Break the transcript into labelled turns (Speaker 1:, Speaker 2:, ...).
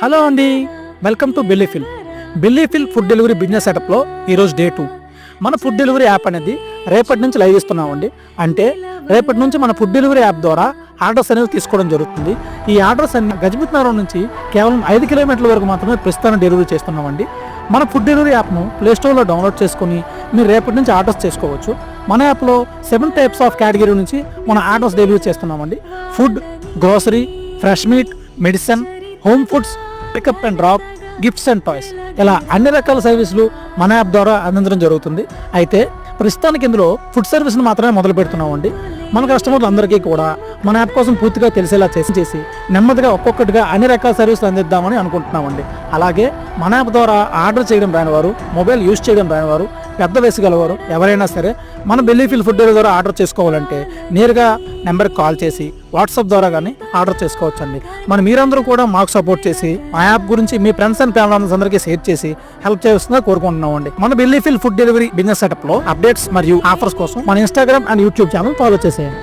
Speaker 1: Hello అండి, welcome to బిల్లీఫిల్ food delivery business సెటప్లో ఈరోజు డే 2. మన ఫుడ్ డెలివరీ యాప్ అనేది రేపటి నుంచి లైవ్ ఇస్తున్నామండి. అంటే రేపటి నుంచి మన ఫుడ్ డెలివరీ యాప్ ద్వారా ఆర్డర్స్ అనేవి తీసుకోవడం జరుగుతుంది. ఈ ఆర్డర్స్ అన్ని గజపతి నగరం నుంచి కేవలం 5 కిలోమీటర్ల వరకు మాత్రమే ప్రస్తుతం డెలివరీ చేస్తున్నామండి. మన ఫుడ్ డెలివరీ యాప్ను ప్లేస్టోర్లో డౌన్లోడ్ చేసుకుని మీరు రేపటి నుంచి ఆర్డర్స్ చేసుకోవచ్చు. మన యాప్లో 7 టైప్స్ ఆఫ్ కేటగిరీ నుంచి మన ఆర్డర్స్ డెలివరీ చేస్తున్నామండి. Food, grocery, fresh meat, medicine, home foods, pickup and drop, gifts and toys, ఇలా అన్ని రకాల సర్వీసులు మన యాప్ ద్వారా అందించడం జరుగుతుంది. అయితే ప్రస్తుతానికి ఇందులో ఫుడ్ సర్వీస్ని మాత్రమే మొదలు పెడుతున్నామండి. మన కస్టమర్లు అందరికీ కూడా మన యాప్ కోసం పూర్తిగా తెలిసేలా చేసి నెమ్మదిగా ఒక్కొక్కటిగా అన్ని రకాల సర్వీసులు అందిద్దామని అనుకుంటున్నామండి. అలాగే మన యాప్ ద్వారా ఆర్డర్ చేయడం రానివారు, మొబైల్ యూజ్ చేయడం రానివారు, పెద్ద వయసు గలవారు ఎవరైనా సరే మన బిల్లీఫిల్ ఫుడ్ డెలివరీ ద్వారా ఆర్డర్ చేసుకోవాలంటే నేరుగా నెంబర్కి కాల్ చేసి వాట్సాప్ ద్వారా కానీ ఆర్డర్ చేసుకోవచ్చండి. మీరందరూ కూడా మాకు సపోర్ట్ చేసి మా యాప్ గురించి మీ ఫ్రెండ్స్ అండ్ ఫ్యామిలీ మెంబర్స్ అందరికీ షేర్ చేసి హెల్ప్ చేస్తుందని కోరుకుంటున్నామండి. మన బిల్లీఫిల్ ఫుడ్ డెలివరీ బిజినెస్ సెటప్లో అప్డేట్స్ మరియు ఆఫర్స్ కోసం మన Instagram and YouTube channel follow చేసేయండి.